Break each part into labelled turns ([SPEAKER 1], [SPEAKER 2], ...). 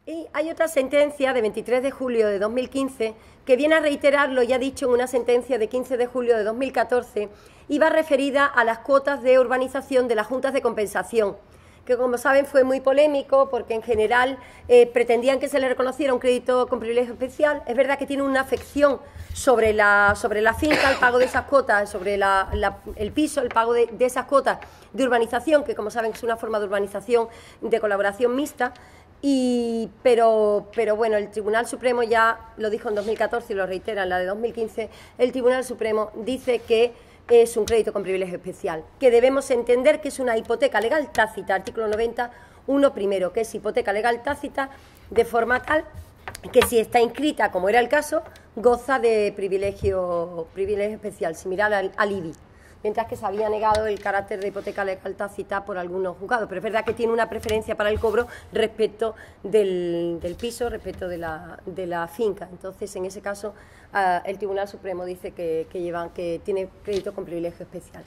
[SPEAKER 1] Y hay otra sentencia de 23 de julio de 2015 que viene a reiterar lo ya dicho en una sentencia de 15 de julio de 2014 y va referida a las cuotas de urbanización de las juntas de compensación, que como saben fue muy polémico porque en general pretendían que se le reconociera un crédito con privilegio especial. Es verdad que tiene una afección sobre la finca, el pago de esas cuotas, sobre el piso, el pago de esas cuotas de urbanización, que como saben es una forma de urbanización de colaboración mixta. Pero bueno, el Tribunal Supremo ya lo dijo en 2014 y lo reitera en la de 2015, el Tribunal Supremo dice que es un crédito con privilegio especial, que debemos entender que es una hipoteca legal tácita, artículo 91 primero, que es hipoteca legal tácita de forma tal que si está inscrita, como era el caso, goza de privilegio especial, similar al IBI. Mientras que se había negado el carácter de hipoteca legal tácita por algunos juzgados. Pero es verdad que tiene una preferencia para el cobro respecto del piso, respecto de la finca. Entonces, en ese caso, el Tribunal Supremo dice que tiene crédito con privilegio especial.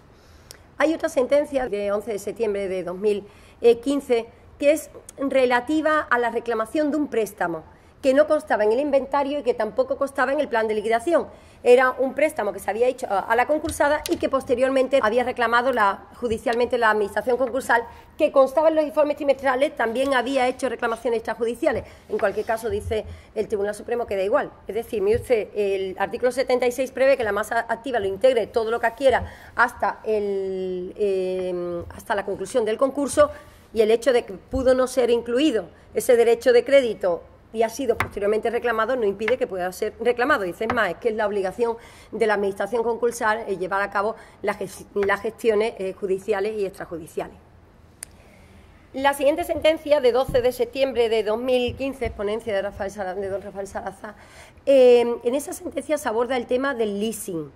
[SPEAKER 1] Hay otra sentencia de 11 de septiembre de 2015 que es relativa a la reclamación de un préstamo que no constaba en el inventario y que tampoco constaba en el plan de liquidación. Era un préstamo que se había hecho a la concursada y que posteriormente había reclamado judicialmente la administración concursal, que constaba en los informes trimestrales, también había hecho reclamaciones extrajudiciales. En cualquier caso, dice el Tribunal Supremo que da igual. Es decir, mire usted, el artículo 76 prevé que la masa activa lo integre todo lo que quiera hasta la conclusión del concurso, y el hecho de que pudo no ser incluido ese derecho de crédito y ha sido posteriormente reclamado, no impide que pueda ser reclamado. Dice, es más, es que es la obligación de la administración concursal llevar a cabo las gestiones judiciales y extrajudiciales. La siguiente sentencia, de 12 de septiembre de 2015, exponencia de don Rafael Salazar, en esa sentencia se aborda el tema del leasing,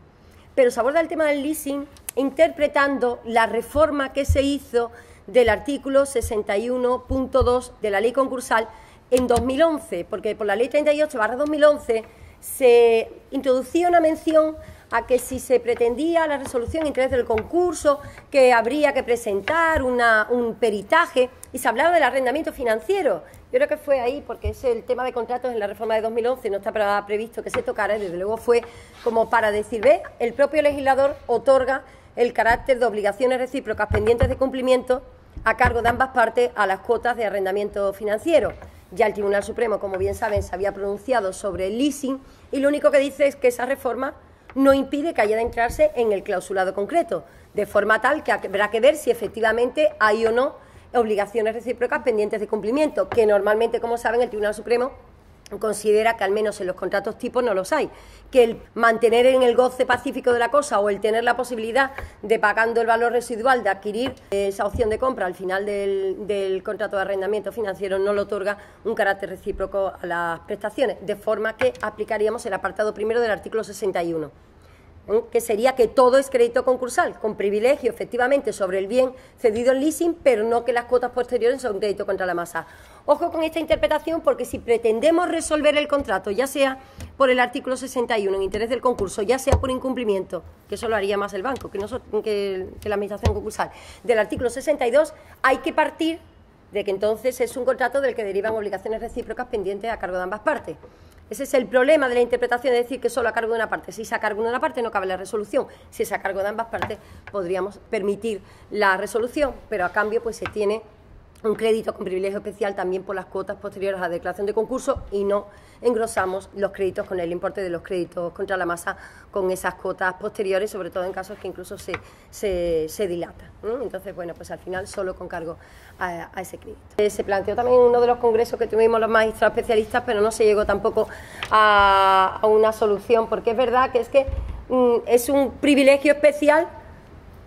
[SPEAKER 1] pero se aborda el tema del leasing interpretando la reforma que se hizo del artículo 61.2 de la ley concursal en 2011, porque por la ley 38/2011 se introducía una mención a que si se pretendía la resolución de interés del concurso, que habría que presentar un peritaje, y se hablaba del arrendamiento financiero. Yo creo que fue ahí, porque es el tema de contratos en la reforma de 2011, no está previsto que se tocara, desde luego fue como para decir, ve, el propio legislador otorga el carácter de obligaciones recíprocas pendientes de cumplimiento a cargo de ambas partes a las cuotas de arrendamiento financiero. Ya el Tribunal Supremo, como bien saben, se había pronunciado sobre el leasing y lo único que dice es que esa reforma no impide que haya de entrarse en el clausulado concreto, de forma tal que habrá que ver si efectivamente hay o no obligaciones recíprocas pendientes de cumplimiento, que normalmente, como saben, el Tribunal Supremo considera que al menos en los contratos tipos no los hay, que el mantener en el goce pacífico de la cosa o el tener la posibilidad de, pagando el valor residual, de adquirir esa opción de compra al final del contrato de arrendamiento financiero no le otorga un carácter recíproco a las prestaciones, de forma que aplicaríamos el apartado primero del artículo 61. Que sería que todo es crédito concursal, con privilegio efectivamente sobre el bien cedido en leasing, pero no que las cuotas posteriores son crédito contra la masa. Ojo con esta interpretación, porque si pretendemos resolver el contrato, ya sea por el artículo 61 en interés del concurso, ya sea por incumplimiento, que eso lo haría más el banco que la administración concursal, del artículo 62, hay que partir de que entonces es un contrato del que derivan obligaciones recíprocas pendientes a cargo de ambas partes. Ese es el problema de la interpretación, de decir que solo a cargo de una parte. Si es a cargo de una parte no cabe la resolución, si es a cargo de ambas partes podríamos permitir la resolución, pero a cambio pues se tiene un crédito con privilegio especial también por las cuotas posteriores a la declaración de concurso y no engrosamos los créditos con el importe de los créditos contra la masa con esas cuotas posteriores, sobre todo en casos que incluso se dilatan, ¿no? Entonces, bueno, pues al final solo con cargo a ese crédito. Se planteó también en uno de los congresos que tuvimos los magistrados especialistas, pero no se llegó tampoco a una solución, porque es verdad que es un privilegio especial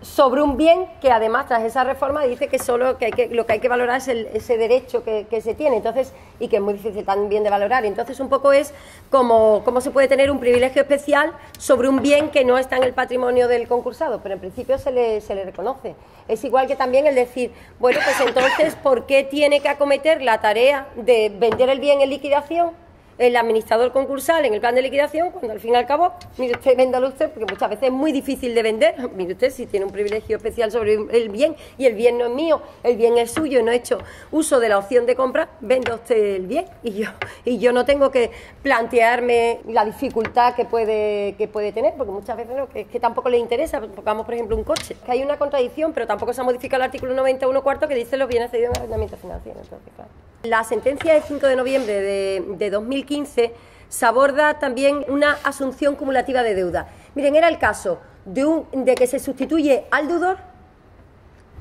[SPEAKER 1] sobre un bien que además tras esa reforma dice que solo lo que hay que valorar es ese derecho que se tiene, entonces, y que es muy difícil también de valorar. Entonces un poco es como se puede tener un privilegio especial sobre un bien que no está en el patrimonio del concursado, pero en principio se le reconoce. Es igual que también el decir, bueno, pues entonces, ¿por qué tiene que acometer la tarea de vender el bien en liquidación el administrador concursal en el plan de liquidación, cuando al fin y al cabo, mire usted, véndalo usted, porque muchas veces es muy difícil de vender. Mire usted, si tiene un privilegio especial sobre el bien y el bien no es mío, el bien es suyo y no he hecho uso de la opción de compra, venda usted el bien y yo no tengo que plantearme la dificultad que puede tener, porque muchas veces no, que es que tampoco le interesa. Pongamos, por ejemplo, un coche, que hay una contradicción, pero tampoco se ha modificado el artículo 91 cuarto que dice los bienes cedidos en arrendamiento financiero. Entonces, claro. La sentencia del 5 de noviembre de 2015 se aborda también una asunción cumulativa de deuda. Miren, era el caso de que se sustituye al deudor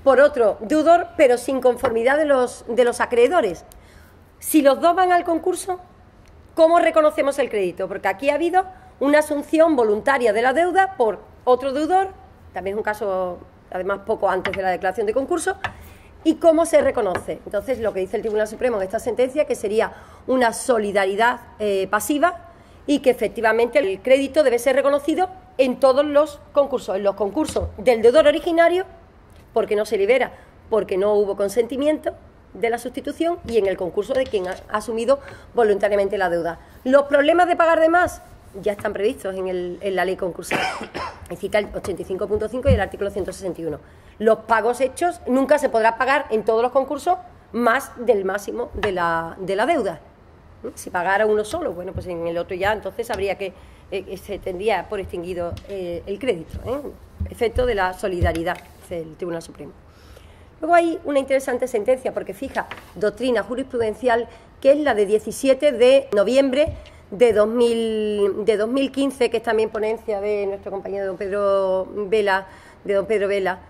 [SPEAKER 1] por otro deudor, pero sin conformidad de los acreedores. Si los dos van al concurso, ¿cómo reconocemos el crédito? Porque aquí ha habido una asunción voluntaria de la deuda por otro deudor, también es un caso, además, poco antes de la declaración de concurso. ¿Y cómo se reconoce? Entonces, lo que dice el Tribunal Supremo en esta sentencia, que sería una solidaridad pasiva y que efectivamente el crédito debe ser reconocido en todos los concursos. En los concursos del deudor originario, porque no se libera, porque no hubo consentimiento de la sustitución, y en el concurso de quien ha asumido voluntariamente la deuda. Los problemas de pagar de más ya están previstos en la ley concursal. Cita el 85.5 y el artículo 161. Los pagos hechos nunca se podrá pagar en todos los concursos más del máximo de la deuda. Si pagara uno solo, bueno, pues en el otro ya entonces habría que se tendría por extinguido el crédito, efecto de la solidaridad, dice el Tribunal Supremo. Luego hay una interesante sentencia, porque fija doctrina jurisprudencial, que es la de 17 de noviembre de 2015, que es también ponencia de nuestro compañero don Pedro Vela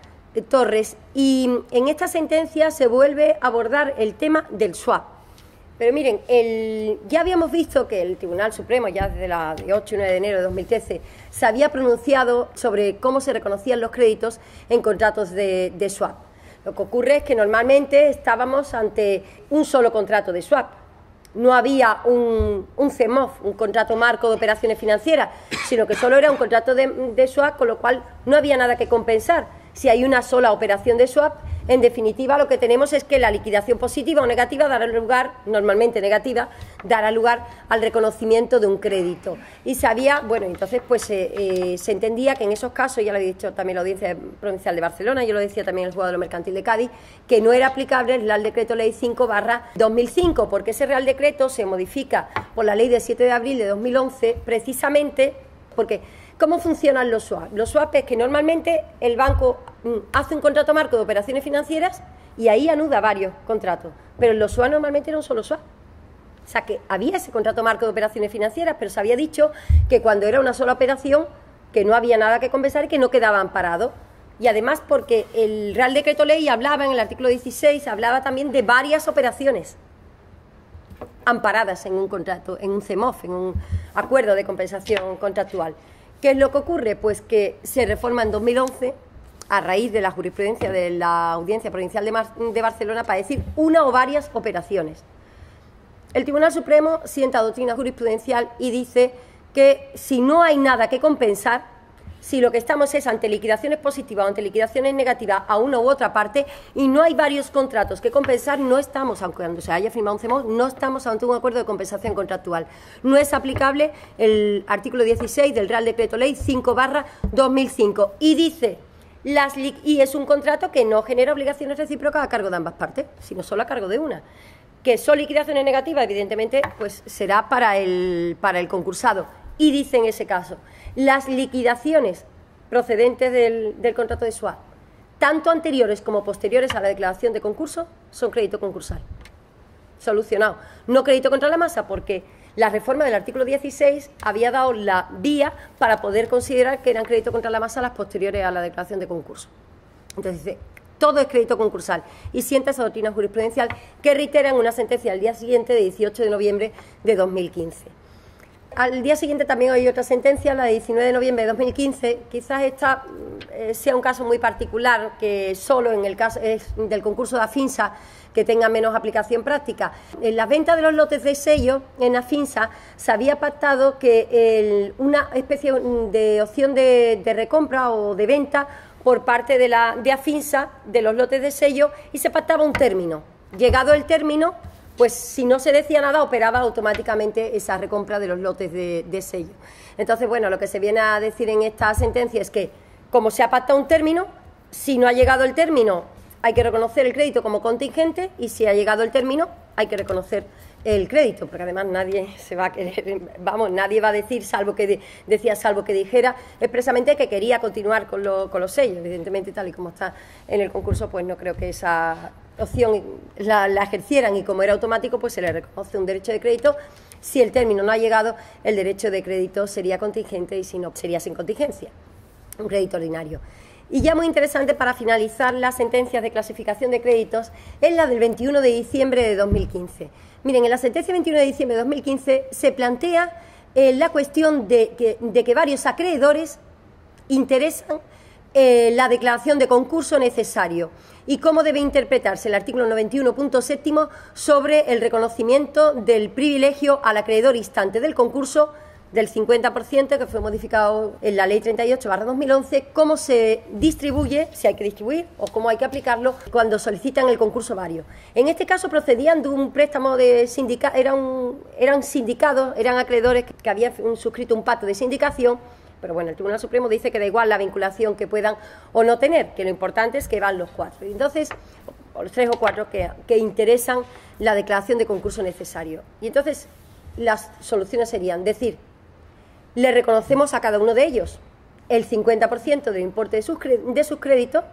[SPEAKER 1] Torres, y en esta sentencia se vuelve a abordar el tema del swap. Pero miren, ya habíamos visto que el Tribunal Supremo, ya desde la de 8 y 9 de enero de 2013, se había pronunciado sobre cómo se reconocían los créditos en contratos de swap. Lo que ocurre es que normalmente estábamos ante un solo contrato de swap. No había un CEMOF, un contrato marco de operaciones financieras, sino que solo era un contrato de swap, con lo cual no había nada que compensar. Si hay una sola operación de swap, en definitiva lo que tenemos es que la liquidación positiva o negativa dará lugar, normalmente negativa, dará lugar al reconocimiento de un crédito. Y sabía, bueno, entonces pues se entendía que en esos casos, ya lo ha dicho también la Audiencia Provincial de Barcelona, yo lo decía también el Juzgado de lo Mercantil de Cádiz, que no era aplicable el Real Decreto Ley 5/2005, porque ese Real Decreto se modifica por la Ley de 7 de abril de 2011, precisamente porque ¿cómo funcionan los swap? Los swap es que normalmente el banco hace un contrato marco de operaciones financieras y ahí anuda varios contratos, pero los swap normalmente era un solo swap. O sea, que había ese contrato marco de operaciones financieras, pero se había dicho que cuando era una sola operación, que no había nada que compensar y que no quedaba amparado. Y además porque el Real Decreto Ley hablaba, en el artículo 16, hablaba también de varias operaciones amparadas en un contrato, en un CEMOF, en un acuerdo de compensación contractual. ¿Qué es lo que ocurre? Pues que se reforma en 2011, a raíz de la jurisprudencia de la Audiencia Provincial de Barcelona, para decir una o varias operaciones. El Tribunal Supremo sienta doctrina jurisprudencial y dice que si no hay nada que compensar, si lo que estamos es ante liquidaciones positivas o ante liquidaciones negativas a una u otra parte y no hay varios contratos que compensar, no estamos, aunque cuando se haya firmado un CEMOF, no estamos ante un acuerdo de compensación contractual. No es aplicable el artículo 16 del Real Decreto Ley 5/2005 y dice, y es un contrato que no genera obligaciones recíprocas a cargo de ambas partes, sino solo a cargo de una. Que son liquidaciones negativas, evidentemente, pues será para el concursado. Y dice en ese caso, las liquidaciones procedentes del contrato de swap, tanto anteriores como posteriores a la declaración de concurso, son crédito concursal. Solucionado. No crédito contra la masa, porque la reforma del artículo 16 había dado la vía para poder considerar que eran crédito contra la masa las posteriores a la declaración de concurso. Entonces dice, todo es crédito concursal, y sienta esa doctrina jurisprudencial que reitera en una sentencia al día siguiente, de 18 de noviembre de 2015. Al día siguiente también hay otra sentencia, la de 19 de noviembre de 2015. Quizás esta sea un caso muy particular, que solo en el caso es del concurso de Afinsa, que tenga menos aplicación práctica. En las ventas de los lotes de sello en Afinsa se había pactado que una especie de opción de recompra o de venta por parte de Afinsa de los lotes de sello, y se pactaba un término. Llegado el término, pues si no se decía nada, operaba automáticamente esa recompra de los lotes de sello. Entonces, bueno, lo que se viene a decir en esta sentencia es que, como se ha pactado un término, si no ha llegado el término, hay que reconocer el crédito como contingente, y si ha llegado el término, hay que reconocer el crédito, porque además nadie se va a querer, vamos, nadie va a decir, salvo que dijera expresamente que quería continuar con los sellos. Evidentemente, tal y como está en el concurso, pues no creo que esa opción la ejercieran, y como era automático, pues se le reconoce un derecho de crédito. Si el término no ha llegado, el derecho de crédito sería contingente, y si no, sería sin contingencia, un crédito ordinario. Y ya muy interesante para finalizar las sentencias de clasificación de créditos es la del 21 de diciembre de 2015. Miren, en la sentencia 21 de diciembre de 2015 se plantea la cuestión de que varios acreedores interesan la declaración de concurso necesario y cómo debe interpretarse el artículo 91.7 sobre el reconocimiento del privilegio al acreedor instante del concurso del 50%, que fue modificado en la Ley 38/2011, cómo se distribuye, si hay que distribuir o cómo hay que aplicarlo cuando solicitan el concurso varios. En este caso procedían de un préstamo de eran sindicados, eran acreedores que habían suscrito un pacto de sindicación, pero bueno, el Tribunal Supremo dice que da igual la vinculación que puedan o no tener, que lo importante es que van los cuatro. Y entonces, o los tres o cuatro que interesan la declaración de concurso necesario. Y entonces las soluciones serían decir: le reconocemos a cada uno de ellos el 50% del importe de sus créditos,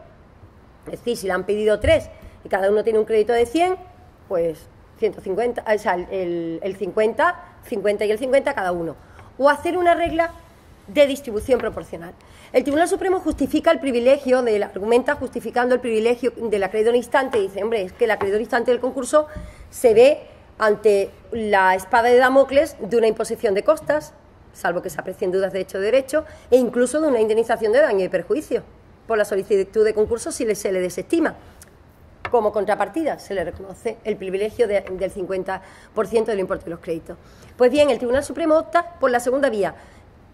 [SPEAKER 1] es decir, si le han pedido 3 y cada uno tiene un crédito de 100, pues 150, o sea, el 50, 50 y el 50 cada uno. O hacer una regla de distribución proporcional. El Tribunal Supremo justifica el privilegio, argumenta justificando el privilegio del acreedor instante, y dice, hombre, es que el acreedor instante del concurso se ve ante la espada de Damocles de una imposición de costas, salvo que se aprecien dudas de hecho de derecho, e incluso de una indemnización de daño y perjuicio por la solicitud de concurso si se le desestima. Como contrapartida, se le reconoce el privilegio del 50% del importe de los créditos. Pues bien, el Tribunal Supremo opta por la segunda vía,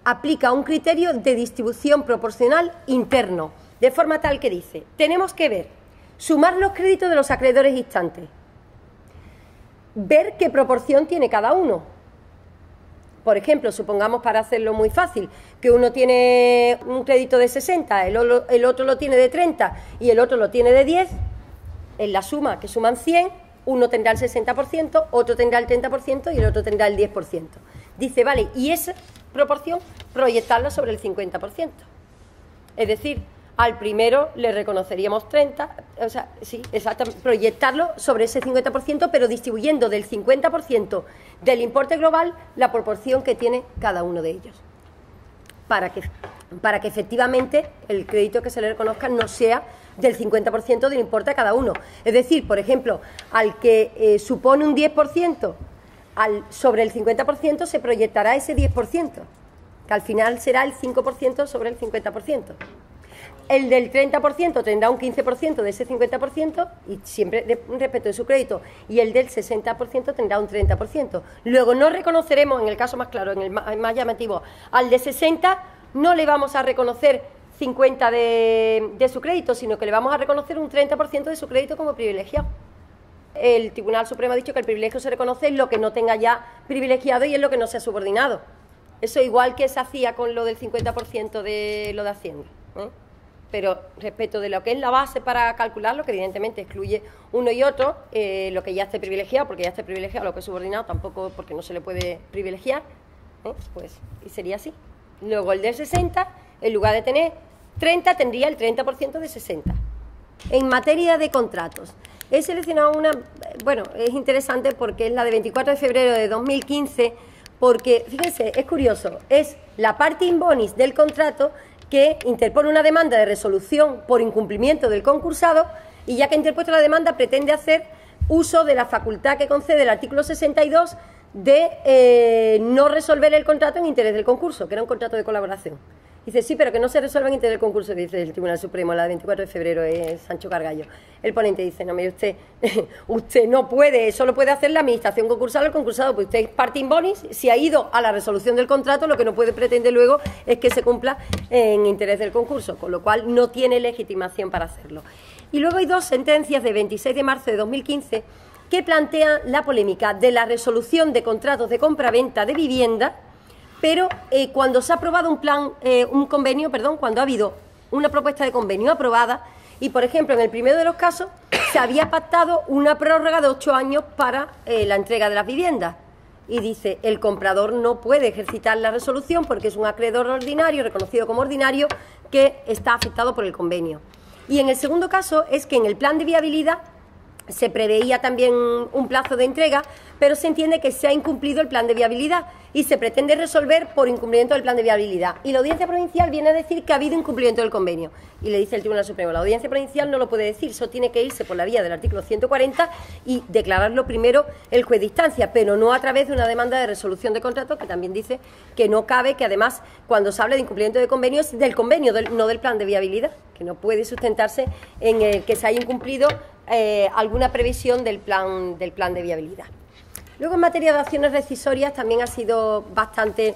[SPEAKER 1] aplica un criterio de distribución proporcional interno, de forma tal que dice, tenemos que ver, sumar los créditos de los acreedores instantes, ver qué proporción tiene cada uno. Por ejemplo, supongamos, para hacerlo muy fácil, que uno tiene un crédito de 60, el otro lo tiene de 30 y el otro lo tiene de 10, en la suma, que suman 100, uno tendrá el 60%, otro tendrá el 30% y el otro tendrá el 10%. Dice, vale, y esa proporción proyectarla sobre el 50%. Es decir, al primero le reconoceríamos 30, o sea, sí, exactamente, proyectarlo sobre ese 50%, pero distribuyendo del 50% del importe global la proporción que tiene cada uno de ellos. Para que efectivamente el crédito que se le reconozca no sea del 50% del importe a cada uno. Es decir, por ejemplo, al que supone un 10%, sobre el 50% se proyectará ese 10%, que al final será el 5% sobre el 50%. El del 30% tendrá un 15% de ese 50% y siempre respecto de su crédito, y el del 60% tendrá un 30%. Luego no reconoceremos, en el caso más claro, en el más llamativo, al de 60 no le vamos a reconocer 50 de su crédito, sino que le vamos a reconocer un 30% de su crédito como privilegiado. El Tribunal Supremo ha dicho que el privilegio se reconoce en lo que no tenga ya privilegiado y en lo que no sea subordinado. Eso igual que se hacía con lo del 50% de lo de Hacienda, ¿eh? Pero respecto de lo que es la base para calcularlo, que evidentemente excluye uno y otro, lo que ya esté privilegiado, porque ya esté privilegiado, lo que es subordinado tampoco, porque no se le puede privilegiar, pues, y sería así. Luego el de 60, en lugar de tener 30, tendría el 30% de 60. En materia de contratos, he seleccionado una, bueno, es interesante porque es la de 24 de febrero de 2015, porque, fíjense, es curioso, es la parte in bonis del contrato que interpone una demanda de resolución por incumplimiento del concursado, y ya que ha interpuesto la demanda pretende hacer uso de la facultad que concede el artículo 62 de no resolver el contrato en interés del concurso, que era un contrato de colaboración. Dice, sí, pero que no se resuelva en interés del concurso, dice el Tribunal Supremo, la de 24 de febrero, es Sancho Cargallo. El ponente dice, no, mire usted, usted no puede, eso lo puede hacer la administración concursal o el concursado, pues usted es parte in bonis, si ha ido a la resolución del contrato, lo que no puede pretender luego es que se cumpla en interés del concurso, con lo cual no tiene legitimación para hacerlo. Y luego hay dos sentencias de 26 de marzo de 2015 que plantea la polémica de la resolución de contratos de compra-venta de vivienda, pero cuando se ha aprobado cuando ha habido una propuesta de convenio aprobada y, por ejemplo, en el primero de los casos se había pactado una prórroga de 8 años para la entrega de las viviendas. Y dice, el comprador no puede ejercitar la resolución porque es un acreedor ordinario, reconocido como ordinario, que está afectado por el convenio. Y en el segundo caso es que en el plan de viabilidad se preveía también un plazo de entrega, pero se entiende que se ha incumplido el plan de viabilidad y se pretende resolver por incumplimiento del plan de viabilidad. Y la Audiencia Provincial viene a decir que ha habido incumplimiento del convenio. Y le dice el Tribunal Supremo, la Audiencia Provincial no lo puede decir, eso tiene que irse por la vía del artículo 140 y declararlo primero el juez de instancia, pero no a través de una demanda de resolución de contrato, que también dice que no cabe, que además cuando se habla de incumplimiento de convenio es del convenio, no del plan de viabilidad, que no puede sustentarse en el que se haya incumplido alguna previsión del plan de viabilidad. Luego, en materia de acciones rescisorias, también ha sido bastante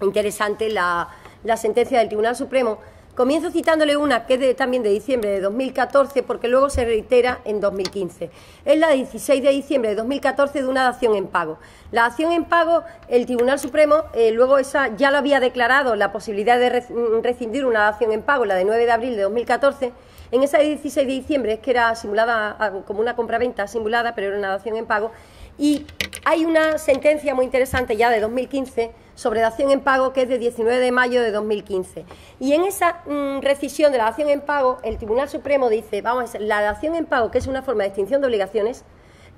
[SPEAKER 1] interesante la sentencia del Tribunal Supremo. Comienzo citándole una que es también de diciembre de 2014, porque luego se reitera en 2015. Es la de 16 de diciembre de 2014 de una dación en pago. La dación en pago, el Tribunal Supremo, luego esa ya lo había declarado la posibilidad de rescindir una dación en pago, la de 9 de abril de 2014. En esa de 16 de diciembre, es que era simulada como una compraventa simulada, pero era una dación en pago. Y hay una sentencia muy interesante ya de 2015 sobre dación en pago, que es de 19 de mayo de 2015. Y en esa rescisión de la dación en pago, el Tribunal Supremo dice, vamos a ver, la dación en pago, que es una forma de extinción de obligaciones,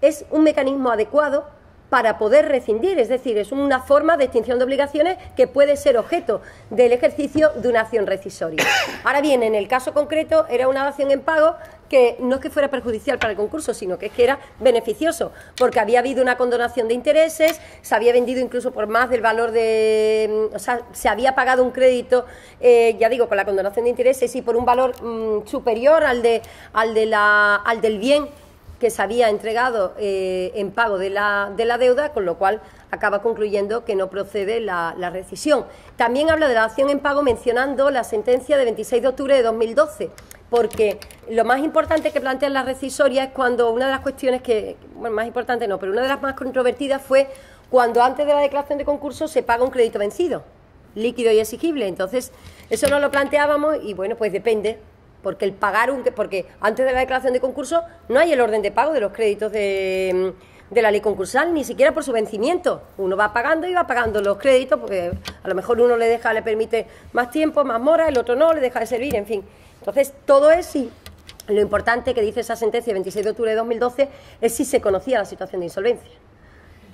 [SPEAKER 1] es un mecanismo adecuado para poder rescindir, es decir, es una forma de extinción de obligaciones que puede ser objeto del ejercicio de una acción rescisoria. Ahora bien, en el caso concreto era una dación en pago que no es que fuera perjudicial para el concurso, sino que es que era beneficioso, porque había habido una condonación de intereses, se había vendido incluso por más del valor de... O sea, se había pagado un crédito, ya digo, con la condonación de intereses y por un valor superior al del bien que se había entregado en pago de la deuda, con lo cual acaba concluyendo que no procede la rescisión. También habla de la dación en pago mencionando la sentencia de 26 de octubre de 2012, porque lo más importante que plantean las rescisorias es cuando una de las cuestiones que, bueno, más importante no, pero una de las más controvertidas fue cuando antes de la declaración de concurso se paga un crédito vencido, líquido y exigible. Entonces, eso no lo planteábamos y, bueno, pues depende. Porque porque antes de la declaración de concurso no hay el orden de pago de los créditos de la ley concursal, ni siquiera por su vencimiento. Uno va pagando y va pagando los créditos, porque a lo mejor uno le permite más tiempo, más mora, el otro no, le deja de servir, en fin. Entonces, todo es sí. Lo importante que dice esa sentencia de 26 de octubre de 2012 es si se conocía la situación de insolvencia.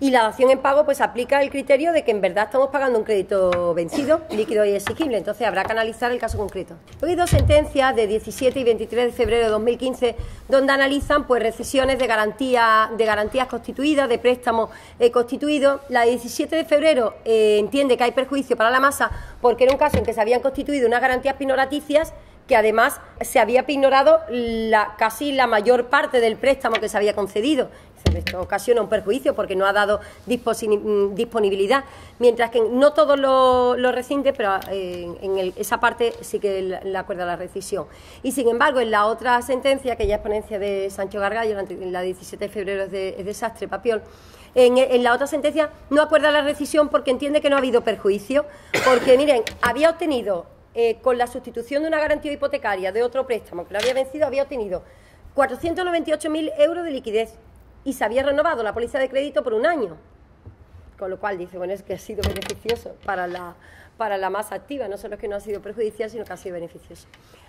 [SPEAKER 1] Y la dación en pago pues aplica el criterio de que en verdad estamos pagando un crédito vencido, líquido y exigible, entonces habrá que analizar el caso concreto. Hoy hay dos sentencias de 17 y 23 de febrero de 2015 donde analizan pues rescisiones de garantías constituidas, de préstamos constituidos. La de 17 de febrero entiende que hay perjuicio para la masa porque era un caso en que se habían constituido unas garantías pignoraticias que además se había pignorado casi la mayor parte del préstamo que se había concedido. Esto ocasiona un perjuicio porque no ha dado disponibilidad, mientras que no todos lo rescinden, pero esa parte sí que la acuerda la rescisión. Y sin embargo, en la otra sentencia, que ya es ponencia de Sancho Gargallo, en la 17 de febrero es de Sastre Papiol, en la otra sentencia no acuerda la rescisión porque entiende que no ha habido perjuicio, porque miren, había obtenido con la sustitución de una garantía hipotecaria de otro préstamo que lo había vencido, había obtenido 498.000 euros de liquidez y se había renovado la póliza de crédito por un año, con lo cual dice, bueno, es que ha sido beneficioso para la masa activa, no solo es que no ha sido perjudicial, sino que ha sido beneficioso.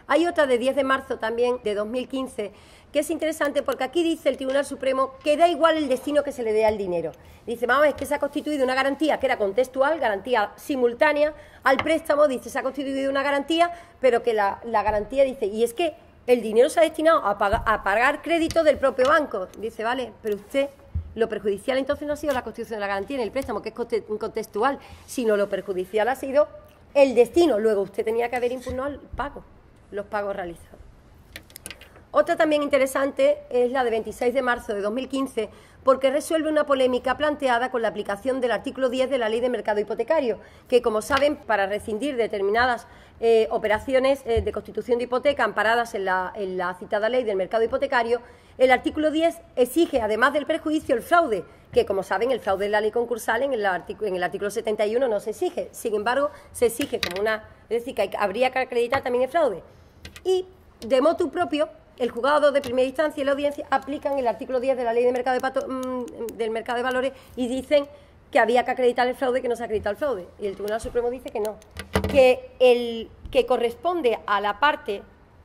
[SPEAKER 1] Hay otra de 10 de marzo también, de 2015, que es interesante porque aquí dice el Tribunal Supremo que da igual el destino que se le dé al dinero. Dice, vamos, es que se ha constituido una garantía que era contextual, garantía simultánea al préstamo, dice, se ha constituido una garantía, pero que la garantía dice, y es que el dinero se ha destinado a pagar crédito del propio banco. Dice, vale, pero usted, lo perjudicial entonces no ha sido la constitución de la garantía en el préstamo, que es contextual, sino lo perjudicial ha sido el destino. Luego usted tenía que haber impugnado los pagos realizados. Otra también interesante es la de 26 de marzo de 2015, porque resuelve una polémica planteada con la aplicación del artículo 10 de la Ley de Mercado Hipotecario, que, como saben, para rescindir determinadas operaciones de constitución de hipoteca amparadas en la citada Ley del Mercado Hipotecario, el artículo 10 exige, además del perjuicio, el fraude, que, como saben, el fraude de la ley concursal en el artículo 71 no se exige. Sin embargo, se exige como una... Es decir, que habría que acreditar también el fraude. Y, de motu propio, el juzgado de primera instancia y la audiencia aplican el artículo 10 de la Ley de del Mercado de Valores y dicen que había que acreditar el fraude, que no se ha acreditado el fraude. Y el Tribunal Supremo dice que no. Que corresponde a la parte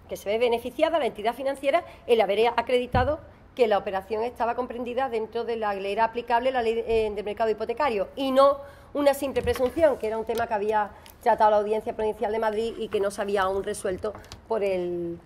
[SPEAKER 1] que se ve beneficiada, la entidad financiera, el haber acreditado que la operación estaba comprendida dentro de la ley aplicable, la Ley del Mercado Hipotecario, y no una simple presunción, que era un tema que había tratado la Audiencia Provincial de Madrid y que no se había aún resuelto por el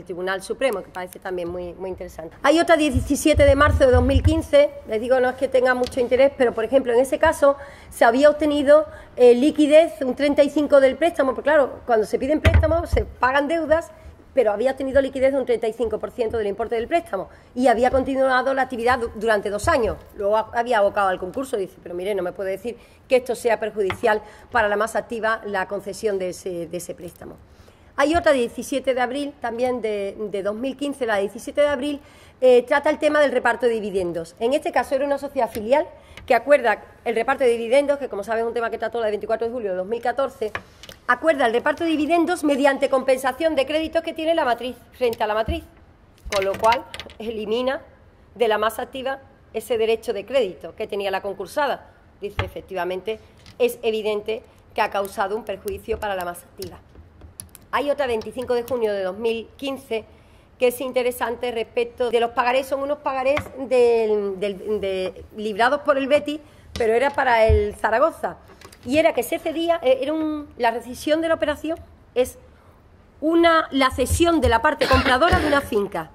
[SPEAKER 1] Tribunal Supremo, que parece también muy interesante. Hay otra 17 de marzo de 2015, les digo, no es que tenga mucho interés, pero por ejemplo en ese caso se había obtenido liquidez, un 35% del préstamo, porque claro, cuando se piden préstamos se pagan deudas, pero había tenido liquidez de un 35% del importe del préstamo y había continuado la actividad durante 2 años. Luego había abocado al concurso y dice, pero mire, no me puede decir que esto sea perjudicial para la masa activa la concesión de ese préstamo. Hay otra 17 de abril, también de 2015, la 17 de abril, trata el tema del reparto de dividendos. En este caso era una sociedad filial que acuerda el reparto de dividendos, que como saben es un tema que trató la de 24 de julio de 2014, acuerda el reparto de dividendos mediante compensación de créditos que tiene la matriz frente a la matriz, con lo cual elimina de la masa activa ese derecho de crédito que tenía la concursada. Dice, efectivamente, es evidente que ha causado un perjuicio para la masa activa. Hay otra 25 de junio de 2015 que es interesante respecto de los pagarés. Son unos pagarés librados por el Betis, pero era para el Zaragoza. Y era que se cedía, la rescisión de la operación es la cesión de la parte compradora de una finca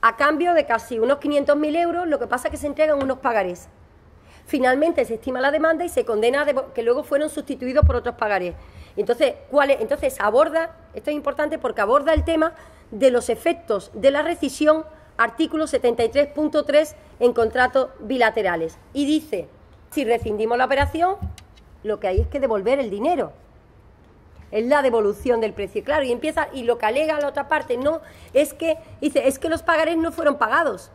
[SPEAKER 1] a cambio de casi unos 500.000 euros, lo que pasa es que se entregan unos pagarés. Finalmente se estima la demanda y se condena que luego fueron sustituidos por otros pagarés. Entonces, aborda, esto es importante porque aborda el tema de los efectos de la rescisión, artículo 73.3 en contratos bilaterales. Y dice, si rescindimos la operación, lo que hay es que devolver el dinero. Es la devolución del precio. Claro, y lo que alega la otra parte, no, es que los pagarés no fueron pagados.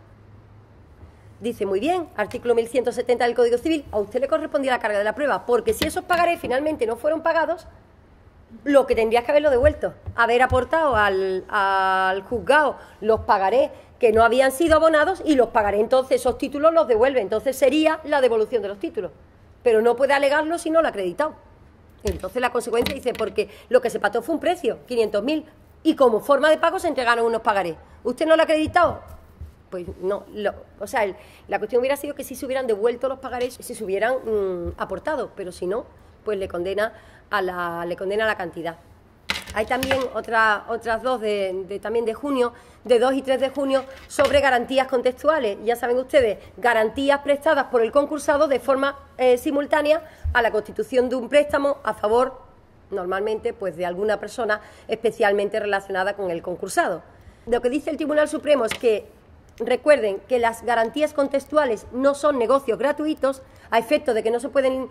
[SPEAKER 1] Dice, muy bien, artículo 1170 del Código Civil, a usted le correspondía la carga de la prueba, porque si esos pagarés finalmente no fueron pagados, lo que tendrías que haberlo devuelto, haber aportado al juzgado los pagarés que no habían sido abonados y los pagarés, entonces esos títulos los devuelve, entonces sería la devolución de los títulos, pero no puede alegarlo si no lo ha acreditado. Entonces la consecuencia dice, porque lo que se pactó fue un precio, 500.000, y como forma de pago se entregaron unos pagarés. ¿Usted no lo ha acreditado? Pues no, la cuestión hubiera sido que si se hubieran devuelto los pagarés, si se hubieran aportado, pero si no, pues le condena a la cantidad. Hay también otras dos también de junio, de 2 y 3 de junio, sobre garantías contextuales. Ya saben ustedes, garantías prestadas por el concursado de forma simultánea a la constitución de un préstamo a favor, normalmente, pues de alguna persona especialmente relacionada con el concursado. Lo que dice el Tribunal Supremo es que recuerden que las garantías contextuales no son negocios gratuitos, a efecto de que no se pueden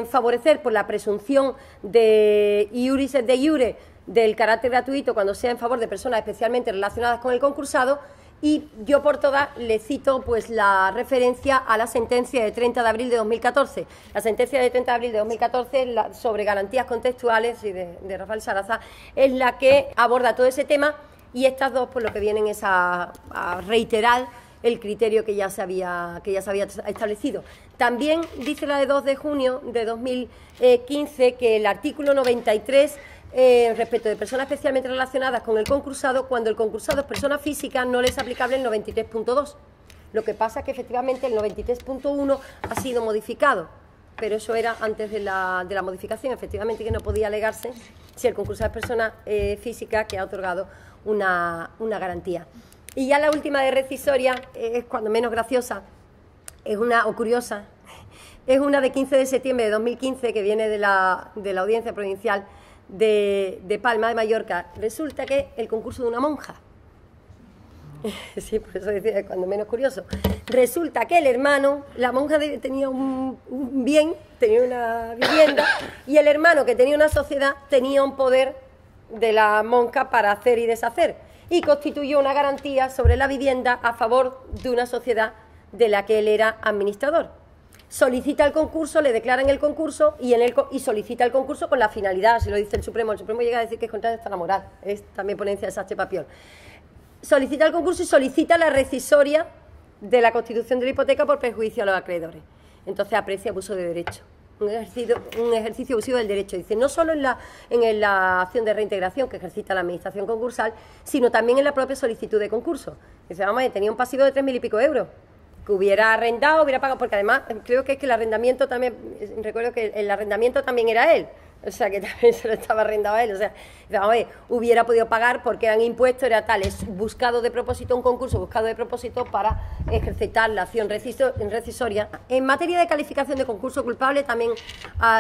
[SPEAKER 1] favorecer por la presunción de iuris et de iure del carácter gratuito cuando sea en favor de personas especialmente relacionadas con el concursado. Y yo por todas le cito pues la referencia a la sentencia de 30 de abril de 2014. La sentencia de 30 de abril de 2014 sobre garantías contextuales y de Rafael Saraza es la que aborda todo ese tema. Y estas dos, pues lo que vienen es a reiterar el criterio que ya se había establecido. También dice la de 2 de junio de 2015 que el artículo 93, respecto de personas especialmente relacionadas con el concursado, cuando el concursado es persona física, no le es aplicable el 93.2. Lo que pasa es que efectivamente el 93.1 ha sido modificado, pero eso era antes de la modificación, efectivamente que no podía alegarse si el concursado es persona física que ha otorgado una garantía. Y ya la última de rescisoria es cuando menos graciosa, o curiosa, es una de 15 de septiembre de 2015 que viene de la Audiencia Provincial de Palma de Mallorca. Resulta que el concurso de una monja, Sí, por eso decía, cuando menos curioso. Resulta que el hermano, la monja tenía un bien, tenía una vivienda, y el hermano, que tenía una sociedad, tenía un poder de la monja para hacer y deshacer, y constituyó una garantía sobre la vivienda a favor de una sociedad de la que él era administrador. Solicita el concurso, le declaran el concurso y solicita el concurso con la finalidad, si lo dice el Supremo llega a decir que es contrario a la moral, es también ponencia de Sánchez Papiol. Solicita el concurso y solicita la rescisoria de la constitución de la hipoteca por perjuicio a los acreedores. Entonces aprecia abuso de derecho, un ejercicio abusivo del derecho. Dice, no solo en la acción de reintegración que ejercita la administración concursal, sino también en la propia solicitud de concurso. Dice, vamos, tenía un pasivo de 3.000 y pico euros, que hubiera arrendado, hubiera pagado, porque además creo que es que el arrendamiento también, recuerdo que el arrendamiento también era él, o sea que también se lo estaba arrendado a él, o sea, vamos a ver, hubiera podido pagar porque eran impuestos, era tal, es buscado de propósito, un concurso buscado de propósito para ejercitar la acción rescisoria. En materia de calificación de concurso culpable también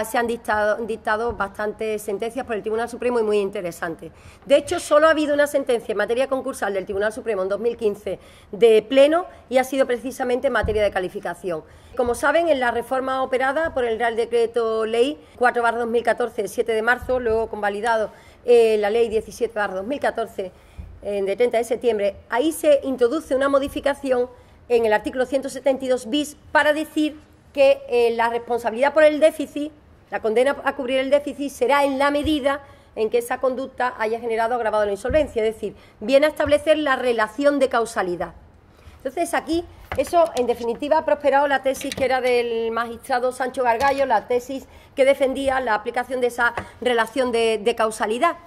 [SPEAKER 1] se han dictado bastantes sentencias por el Tribunal Supremo y muy interesantes. De hecho, solo ha habido una sentencia en materia concursal del Tribunal Supremo en 2015 de pleno y ha sido precisamente en materia de calificación. Como saben, en la reforma operada por el Real Decreto Ley 4/2014, 7 de marzo, luego convalidado la Ley 17/2014 de 30 de septiembre, ahí se introduce una modificación en el artículo 172 bis para decir que la responsabilidad por el déficit, la condena a cubrir el déficit, será en la medida en que esa conducta haya generado agravado la insolvencia, es decir, viene a establecer la relación de causalidad. Entonces, aquí, eso, en definitiva, ha prosperado la tesis que era del magistrado Sancho Gargallo, la tesis que defendía la aplicación de esa relación de causalidad.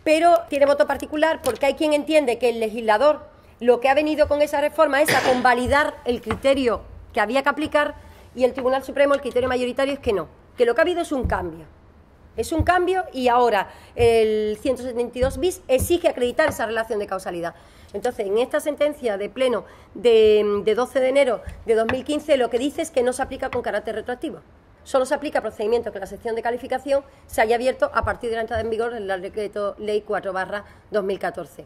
[SPEAKER 1] Pero tiene voto particular porque hay quien entiende que el legislador lo que ha venido con esa reforma es a convalidar el criterio que había que aplicar, y el Tribunal Supremo, el criterio mayoritario es que no, que lo que ha habido es un cambio. Es un cambio y ahora el 172 bis exige acreditar esa relación de causalidad. Entonces, en esta sentencia de pleno de 12 de enero de 2015, lo que dice es que no se aplica con carácter retroactivo. Solo se aplica a procedimientos que la sección de calificación se haya abierto a partir de la entrada en vigor del Decreto Ley 4/2014.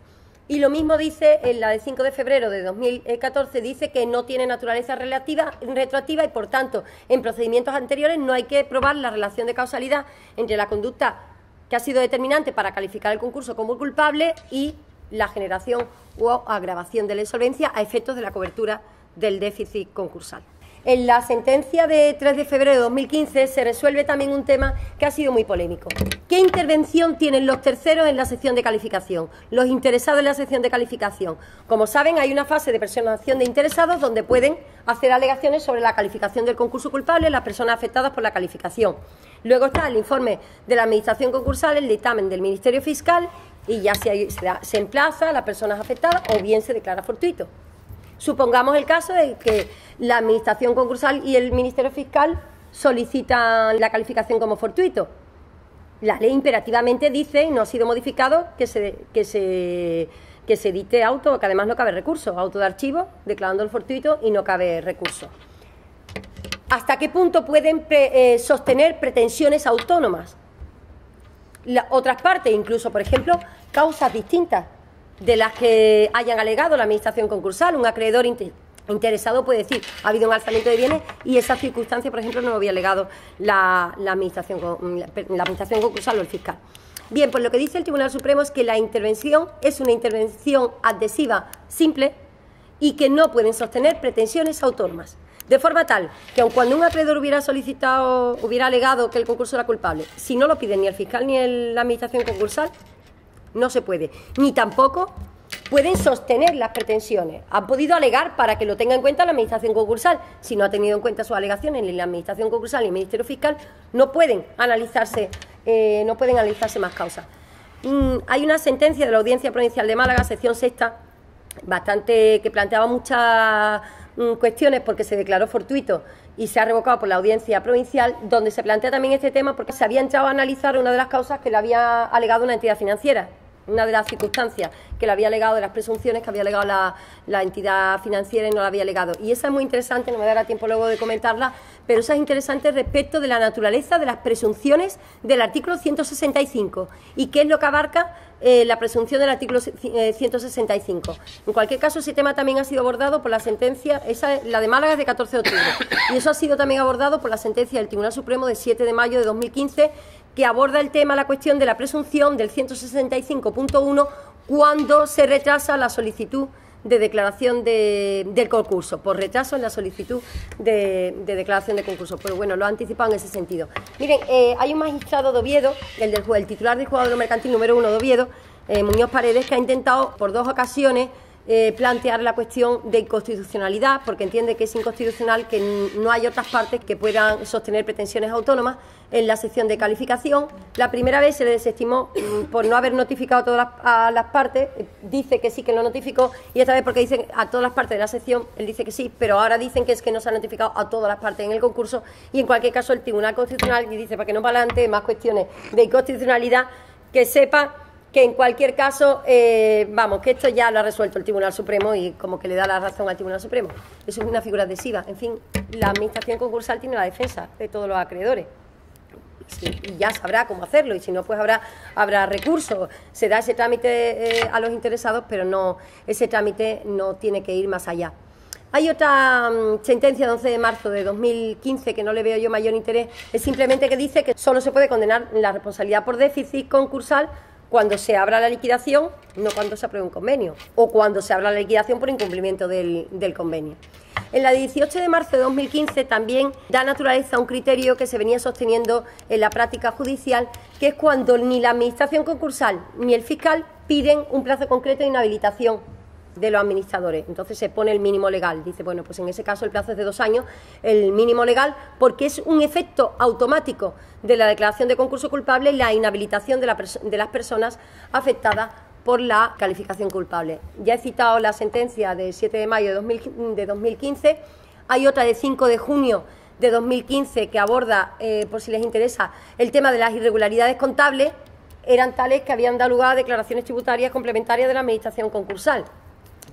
[SPEAKER 1] Y lo mismo dice en la de 5 de febrero de 2014, dice que no tiene naturaleza retroactiva y, por tanto, en procedimientos anteriores no hay que probar la relación de causalidad entre la conducta que ha sido determinante para calificar el concurso como culpable y la generación o agravación de la insolvencia a efectos de la cobertura del déficit concursal. En la sentencia de 3 de febrero de 2015 se resuelve también un tema que ha sido muy polémico. ¿Qué intervención tienen los terceros en la sección de calificación? Los interesados en la sección de calificación. Como saben, hay una fase de personación de interesados donde pueden hacer alegaciones sobre la calificación del concurso culpable las personas afectadas por la calificación. Luego está el informe de la Administración concursal, el dictamen del Ministerio Fiscal, y ya se emplaza a las personas afectadas o bien se declara fortuito. Supongamos el caso de que la Administración concursal y el Ministerio Fiscal solicitan la calificación como fortuito. La ley imperativamente dice, y no ha sido modificado, que se dicte auto, que además no cabe recurso, auto de archivo, declarando el fortuito y no cabe recurso. ¿Hasta qué punto pueden sostener pretensiones autónomas? Otras partes, incluso, por ejemplo, causas distintas de las que hayan alegado la Administración concursal. Un acreedor interesado puede decir, ha habido un alzamiento de bienes y esa circunstancia, por ejemplo, no lo había alegado la Administración concursal o el fiscal. Bien, pues lo que dice el Tribunal Supremo es que la intervención es una intervención adhesiva simple y que no pueden sostener pretensiones autónomas. De forma tal que aun cuando un acreedor hubiera alegado que el concurso era culpable, si no lo piden ni el fiscal ni la Administración concursal, no se puede, ni tampoco pueden sostener las pretensiones. Han podido alegar para que lo tenga en cuenta la Administración concursal. Si no ha tenido en cuenta sus alegaciones ni la Administración concursal ni el Ministerio Fiscal, no pueden analizarse más causas. Hay una sentencia de la Audiencia Provincial de Málaga, sección sexta, que planteaba muchas cuestiones porque se declaró fortuito y se ha revocado por la Audiencia Provincial, donde se plantea también este tema porque se había entrado a analizar una de las causas que le había alegado una entidad financiera. una de las circunstancias que le había alegado, de las presunciones que había alegado la entidad financiera y no la había alegado. Y esa es muy interesante, no me dará tiempo luego de comentarla, pero esa es interesante respecto de la naturaleza de las presunciones del artículo 165 y qué es lo que abarca la presunción del artículo 165. En cualquier caso, ese tema también ha sido abordado por la sentencia, la de Málaga es de 14 de octubre, y eso ha sido también abordado por la sentencia del Tribunal Supremo de 7 de mayo de 2015, que aborda el tema, la cuestión de la presunción del 165.1 cuando se retrasa la solicitud de declaración del concurso, por retraso en la solicitud de declaración de concurso. Pero bueno, lo ha anticipado en ese sentido. Miren, hay un magistrado de Oviedo, el titular del juzgado de lo mercantil número 1 de Oviedo, Muñoz Paredes, que ha intentado por 2 ocasiones plantear la cuestión de inconstitucionalidad, porque entiende que es inconstitucional que no hay otras partes que puedan sostener pretensiones autónomas en la sección de calificación. La primera vez se le desestimó por no haber notificado a las partes, dice que sí que lo notificó, y esta vez porque dicen a todas las partes de la sección, él dice que sí, pero ahora dicen que es que no se ha notificado a todas las partes en el concurso, y en cualquier caso el Tribunal Constitucional dice, para que no para adelante más cuestiones de inconstitucionalidad, que sepa que en cualquier caso, vamos, que esto ya lo ha resuelto el Tribunal Supremo y como que le da la razón al Tribunal Supremo. Eso es una figura adhesiva. En fin, la Administración concursal tiene la defensa de todos los acreedores. Sí, y ya sabrá cómo hacerlo, y si no, pues habrá recursos. Se da ese trámite a los interesados, pero no, ese trámite no tiene que ir más allá. Hay otra sentencia de 11 de marzo de 2015 que no le veo yo mayor interés, es simplemente que dice que solo se puede condenar la responsabilidad por déficit concursal cuando se abra la liquidación, no cuando se apruebe un convenio, o cuando se abra la liquidación por incumplimiento del convenio. En la de 18 de marzo de 2015 también da naturaleza a un criterio que se venía sosteniendo en la práctica judicial, que es cuando ni la Administración concursal ni el fiscal piden un plazo concreto de inhabilitación de los administradores. Entonces se pone el mínimo legal. Dice, bueno, pues en ese caso el plazo es de 2 años, el mínimo legal, porque es un efecto automático de la declaración de concurso culpable la inhabilitación de las personas afectadas por la calificación culpable. Ya he citado la sentencia de 7 de mayo de 2015, hay otra de 5 de junio de 2015 que aborda, por si les interesa, el tema de las irregularidades contables, eran tales que habían dado lugar a declaraciones tributarias complementarias de la Administración concursal.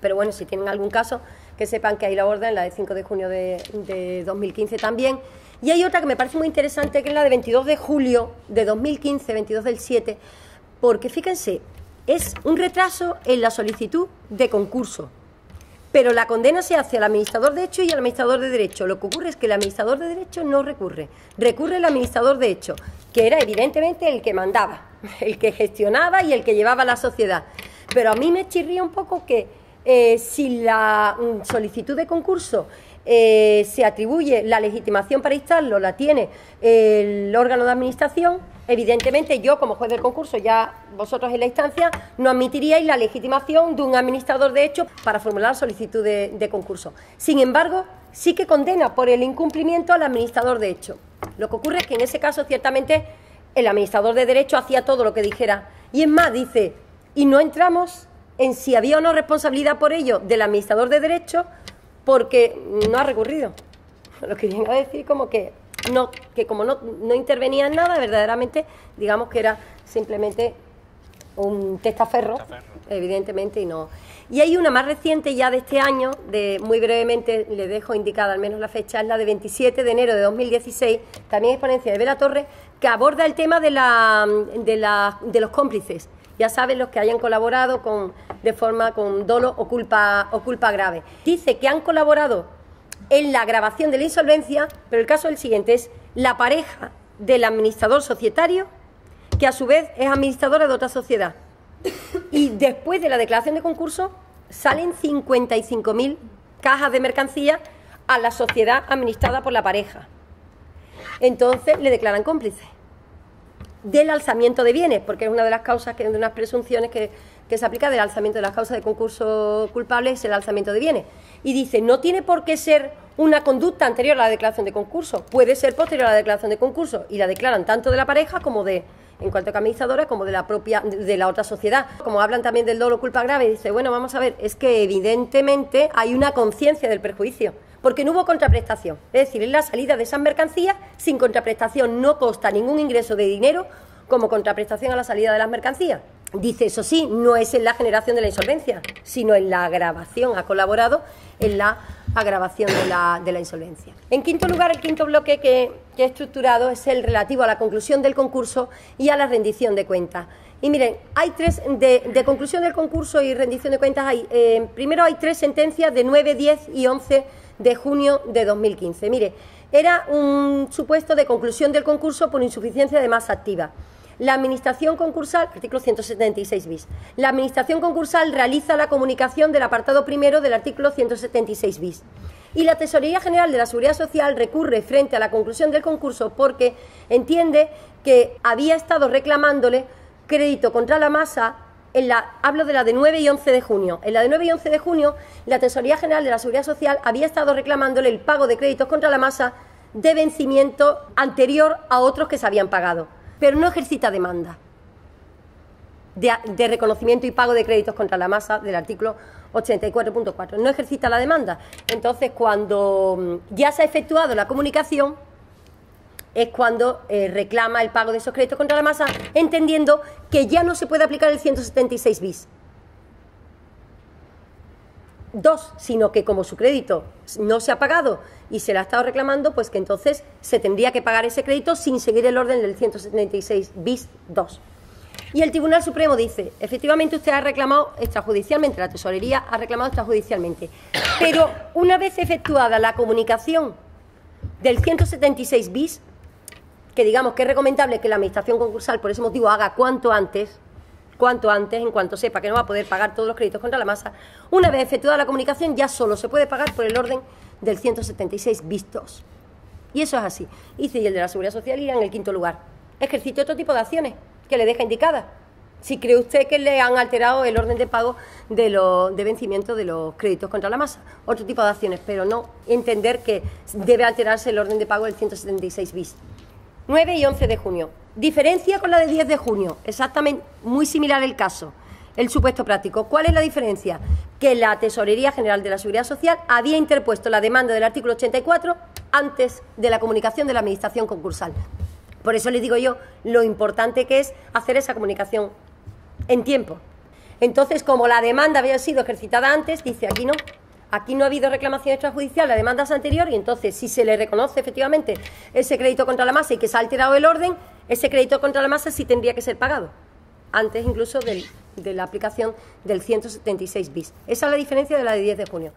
[SPEAKER 1] Pero bueno, si tienen algún caso, que sepan que ahí la abordan, la de 5 de junio de 2015 también. Y hay otra que me parece muy interesante, que es la de 22 de julio de 2015, 22 del 7, porque fíjense, es un retraso en la solicitud de concurso, pero la condena se hace al administrador de hecho y al administrador de derecho. Lo que ocurre es que el administrador de derecho no recurre, recurre el administrador de hecho, que era evidentemente el que mandaba, el que gestionaba y el que llevaba la sociedad. Pero a mí me chirría un poco que si la solicitud de concurso se atribuye la legitimación para instarlo, la tiene el órgano de administración, evidentemente yo como juez del concurso, ya vosotros en la instancia, no admitiríais la legitimación de un administrador de hecho para formular la solicitud de concurso. Sin embargo, sí que condena por el incumplimiento al administrador de hecho. Lo que ocurre es que en ese caso ciertamente el administrador de derecho hacía todo lo que dijera. Y es más, dice, y no entramos en si había o no responsabilidad por ello del administrador de derecho porque no ha recurrido. Lo que viene a decir como que como no intervenía en nada, verdaderamente, digamos que era simplemente un testaferro, evidentemente, y no. Y hay una más reciente ya de este año, muy brevemente le dejo indicada al menos la fecha, es la de 27 de enero de 2016, también es ponencia de Vela Torres, que aborda el tema de los cómplices. Ya saben, los que hayan colaborado con dolo o culpa grave. Dice que han colaborado en la agravación de la insolvencia, pero el caso es el siguiente, es la pareja del administrador societario, que a su vez es administradora de otra sociedad. Y después de la declaración de concurso salen 55.000 cajas de mercancía a la sociedad administrada por la pareja. Entonces le declaran cómplice del alzamiento de bienes, porque es una de las causas, de unas presunciones que se aplica del alzamiento de las causas de concurso culpable, es el alzamiento de bienes. Y dice, no tiene por qué ser una conducta anterior a la declaración de concurso, puede ser posterior a la declaración de concurso, y la declaran tanto de la pareja como en cuanto a administradora, como de la otra sociedad. Como hablan también del dolo o culpa grave, dice, bueno, vamos a ver, es que evidentemente hay una conciencia del perjuicio, porque no hubo contraprestación. Es decir, en la salida de esas mercancías, sin contraprestación no consta ningún ingreso de dinero como contraprestación a la salida de las mercancías. Dice, eso sí, no es en la generación de la insolvencia, sino en la agravación. Ha colaborado en la agravación de la insolvencia. En quinto lugar, el quinto bloque que he estructurado es el relativo a la conclusión del concurso y a la rendición de cuentas. Y miren, hay tres, de conclusión del concurso y rendición de cuentas, primero hay tres sentencias de 9, 10 y 11 de junio de 2015. Mire, era un supuesto de conclusión del concurso por insuficiencia de masa activa. La Administración concursal, artículo 176 bis, la Administración concursal realiza la comunicación del apartado primero del artículo 176 bis. Y la Tesorería General de la Seguridad Social recurre frente a la conclusión del concurso porque entiende que había estado reclamándole crédito contra la masa, hablo de la de 9 y 11 de junio. En la de 9 y 11 de junio, la Tesorería General de la Seguridad Social había estado reclamándole el pago de créditos contra la masa de vencimiento anterior a otros que se habían pagado, pero no ejercita demanda de reconocimiento y pago de créditos contra la masa del artículo 84.4. No ejercita la demanda. Entonces, cuando ya se ha efectuado la comunicación, es cuando reclama el pago de esos créditos contra la masa, entendiendo que ya no se puede aplicar el 176 bis 2, sino que como su crédito no se ha pagado y se le ha estado reclamando, pues que entonces se tendría que pagar ese crédito sin seguir el orden del 176 bis 2. Y el Tribunal Supremo dice, efectivamente usted ha reclamado extrajudicialmente, la Tesorería ha reclamado extrajudicialmente, pero una vez efectuada la comunicación del 176 bis, que digamos que es recomendable que la Administración concursal por ese motivo haga cuanto antes, en cuanto sepa que no va a poder pagar todos los créditos contra la masa, una vez efectuada la comunicación ya solo se puede pagar por el orden del 176 bis 2. Y eso es así. Y el de la Seguridad Social irá en el quinto lugar. Ejercite otro tipo de acciones que le deja indicada. Si cree usted que le han alterado el orden de pago de vencimiento de los créditos contra la masa. Otro tipo de acciones, pero no entender que debe alterarse el orden de pago del 176 bis. 9 y 11 de junio. Diferencia con la de 10 de junio. Exactamente, muy similar el caso. El supuesto práctico. ¿Cuál es la diferencia? Que la Tesorería General de la Seguridad Social había interpuesto la demanda del artículo 84 antes de la comunicación de la Administración concursal. Por eso les digo yo lo importante que es hacer esa comunicación en tiempo. Entonces, como la demanda había sido ejercitada antes, dice aquí no. Aquí no ha habido reclamación extrajudicial, la demanda es anterior y entonces si se le reconoce efectivamente ese crédito contra la masa y que se ha alterado el orden, ese crédito contra la masa sí tendría que ser pagado, antes incluso de la aplicación del 176 bis. Esa es la diferencia de la de 10 de junio.